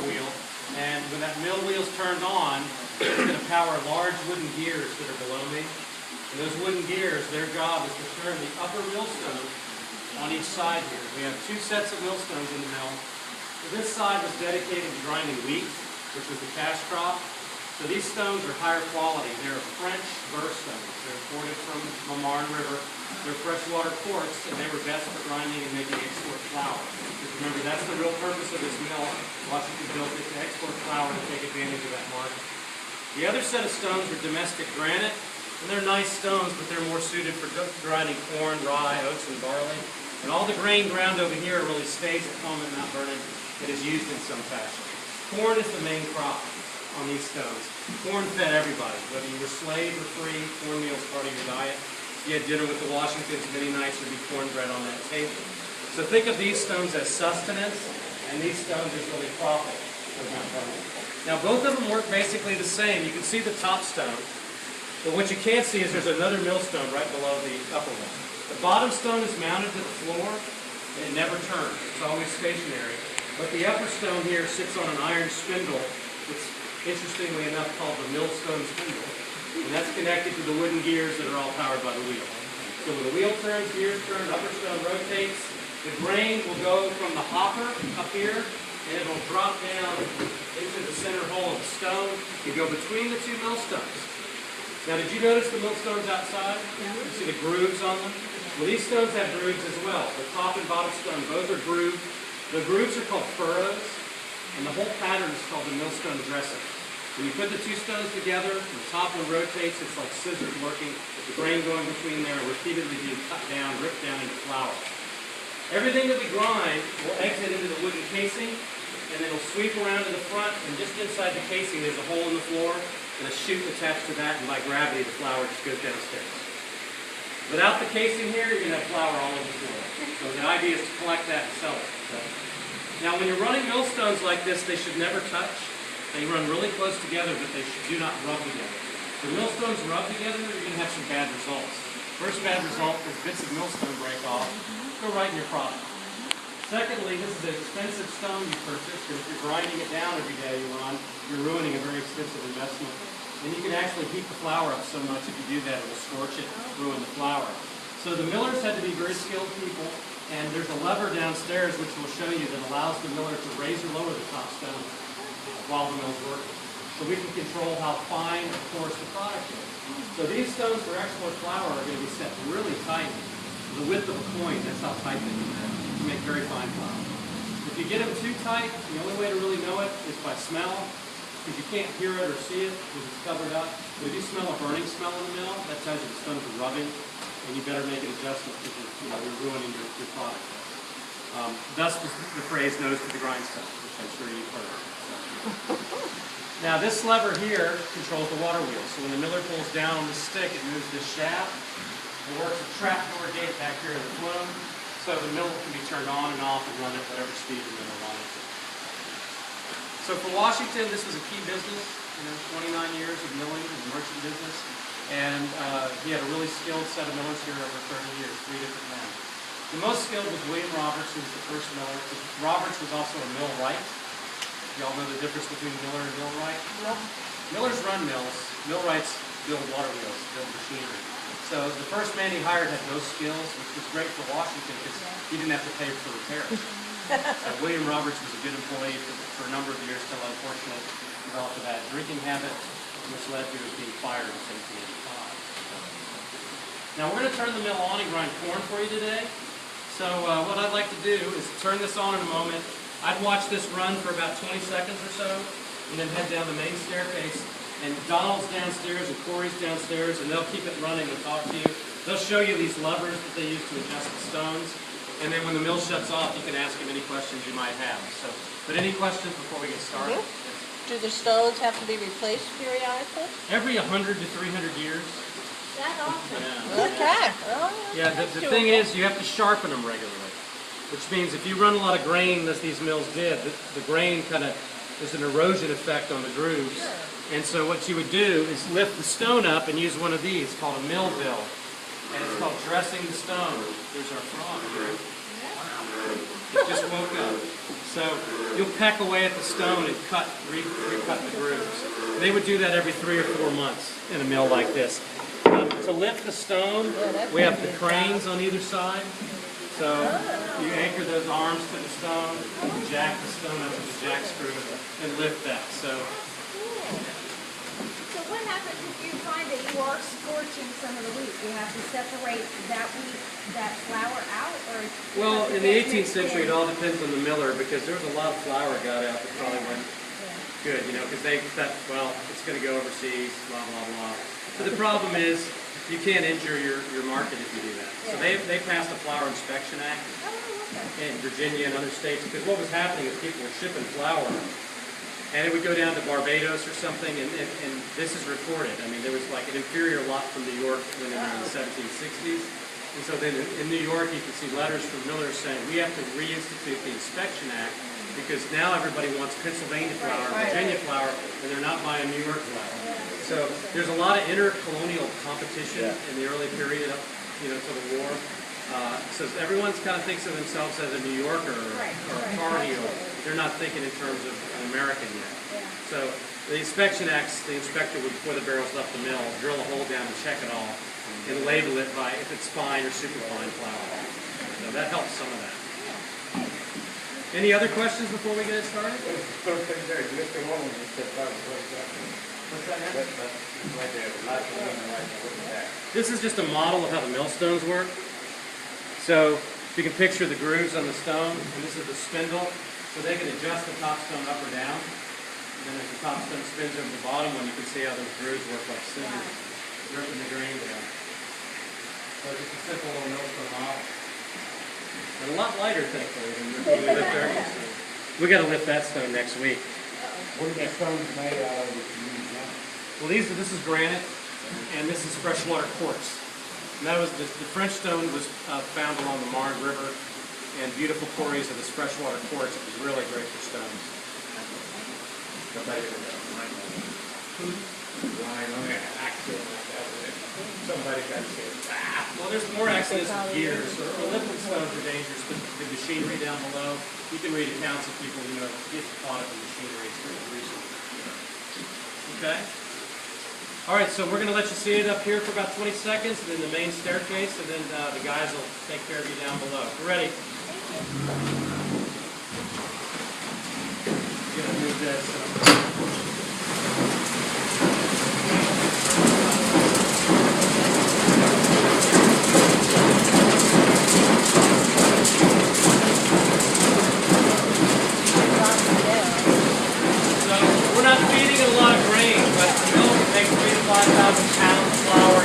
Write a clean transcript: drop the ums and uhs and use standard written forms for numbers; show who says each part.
Speaker 1: wheel, and when that mill wheel's turned on, it's going to power large wooden gears that are below me. And those wooden gears, their job is to turn the upper millstone on each side here. We have two sets of millstones in the mill. So this side was dedicated to grinding wheat, which was the cash crop. So these stones are higher quality. They're French burr stones. They're imported from the Marne River. They're freshwater quartz, and they were best for grinding and making export flour. Because remember, that's the real purpose of this mill. Washington built it to export flour to take advantage of that market. The other set of stones are domestic granite, and they're nice stones, but they're more suited for grinding corn, rye, oats, and barley. And all the grain ground over here really stays at home in Mount Vernon and is used in some fashion. Corn is the main crop on these stones. Corn fed everybody, whether you were slave or free. Cornmeal is part of your diet. You had dinner with the Washingtons, many nights there'd be cornbread on that table. So think of these stones as sustenance, and these stones as really profit for Mount Vernon. Now both of them work basically the same. You can see the top stone, but what you can't see is there's another millstone right below the upper one. The bottom stone is mounted to the floor, and it never turns. It's always stationary. But the upper stone here sits on an iron spindle. It's interestingly enough called the millstone spindle. And that's connected to the wooden gears that are all powered by the wheel. So when the wheel turns, gears turn, upper stone rotates. The grain will go from the hopper up here, and it will drop down into the center hole of the stone and go between the two millstones. Now, did you notice the millstones outside? You see the grooves on them? Well, these stones have grooves as well. The top and bottom stone both are grooved. The grooves are called furrows, and the whole pattern is called the millstone dressing. When you put the two stones together, the top one rotates, it's like scissors working, the grain going between there, repeatedly being cut down, ripped down into flour. Everything that we grind will exit into the wooden casing, and it'll sweep around to the front, and just inside the casing there's a hole in the floor, and a chute attached to that, and by gravity the flour just goes downstairs. Without the casing here, you're going to have flour all over the floor. So the idea is to collect that and sell it. Now when you're running millstones like this, they should never touch. They run really close together, but they do not rub together. If the millstones rub together, you're going to have some bad results. First bad result is bits of millstone break off, go right in your product. Secondly, this is an expensive stone you purchased, and if you're grinding it down every day you run, you're ruining a very expensive investment. And you can actually heat the flour up so much if you do that, it will scorch it, ruin the flour. So the millers had to be very skilled people, and there's a lever downstairs which will show you that allows the miller to raise or lower the top stone while the mill's working. So we can control how fine or coarse the product is. So these stones for export flour are going to be set really tight. The width of a coin, that's how tight they can be to make very fine flour. If you get them too tight, the only way to really know it is by smell, because you can't hear it or see it because it's covered up. But if you smell a burning smell in the mill, that tells you the stones are rubbing, and you better make an adjustment because you're ruining your product. Thus the phrase "nose to the grindstone," which I'm sure you've heard. Now this lever here controls the water wheel. So when the miller pulls down on the stick, it moves this shaft. It works a trapdoor gate back here in the flume, so the mill can be turned on and off and run at whatever speed the miller wants it. So for Washington, this was a key business. 29 years of milling and merchant business, and he had a really skilled set of millers here over 30 years, 3 different men. The most skilled was William Roberts, who was the first miller. Roberts was also a millwright. Y'all know the difference between miller and millwright? Yep. Millers run mills. Millwrights build water wheels, build machinery. So the first man he hired had those skills, which was great for Washington because he didn't have to pay for repairs. William Roberts was a good employee for a number of years till unfortunately developed a bad drinking habit, which led to his being fired in 1785. Now we're going to turn the mill on and grind corn for you today. So what I'd like to do is turn this on in a moment. I'd watch this run for about 20 seconds or so, and then head down the main staircase. And Donald's downstairs and Corey's downstairs, and they'll keep it running and talk to you. They'll show you these levers that they use to adjust the stones. And then when the mill shuts off, you can ask them any questions you might have. But any questions before we get started?
Speaker 2: Do the stones have to be replaced periodically?
Speaker 1: Every 100 to 300 years.
Speaker 2: That often?
Speaker 1: Yeah.
Speaker 2: Okay.
Speaker 1: Yeah, the thing is, you have to sharpen them regularly. Which means if you run a lot of grain, as these mills did, the grain kind of, there's an erosion effect on the grooves.
Speaker 2: Sure.
Speaker 1: And so what you would do is lift the stone up and use one of these called a mill bill. And it's called dressing the stone. There's our frog here. It just woke up. So you'll peck away at the stone and recut the grooves. They would do that every 3 or 4 months in a mill like this. To lift the stone, we have the cranes on either side. So you anchor those arms to the stone, you jack the stone up with the jack screw, and lift that. So
Speaker 3: what happens if you find that you are scorching some of the wheat? You have to separate that wheat, that flour out, or?
Speaker 1: well, in the 18th century, it all depends on the miller because there was a lot of flour got out that probably wasn't good, you know, because they thought, well, it's going to go overseas, blah, blah, blah. But the problem is, you can't injure your market if you do that. So they passed a Flour Inspection Act in Virginia and other states because what was happening is people were shipping flour and it would go down to Barbados or something and this is recorded. I mean, there was like an inferior lot from New York when in the 1760s. And so then in New York you can see letters from millers saying we have to reinstitute the Inspection Act because now everybody wants Pennsylvania flour, Virginia flour, and they're not buying New York flour. So there's a lot of intercolonial competition in the early period, you know, to the war. So everyone kind of thinks of themselves as a New Yorker or a Tar Heel. They're not thinking in terms of an American yet. So the Inspection Acts, the inspector would, before the barrels left the mill, drill a hole down and check it all, and label it by if it's fine or super fine flour. So that helps some of that. Any other questions before we get it started? This is just a model of how the millstones work. So you can picture the grooves on the stone, and this is the spindle, so they can adjust the top stone up or down. And then as the top stone spins over the bottom one, you can see how those grooves work like scissors, ripping the grain down. So just a simple little millstone model. And a lot lighter, thankfully, than when we lift our millstone. We got to lift that stone next week.
Speaker 4: What are the stones made out of?
Speaker 1: Well, this is granite, and this is freshwater quartz. And that was the French stone was found along the Marne River, and beautiful quarries of this freshwater quartz. It was really great for stones.
Speaker 4: Somebody got sick.
Speaker 1: Well, there's more accidents with gears. So liquid stones are dangerous, but the machinery down below, you can read accounts of people, you know, get caught up in machinery recently. Okay? All right, so we're going to let you see it up here for about 20 seconds, and then the main staircase, and then the guys will take care of you down below. We're ready? We're going to move this. We're not feeding it a lot of grain, but the mill can make 3,000 to 5,000 pounds of flour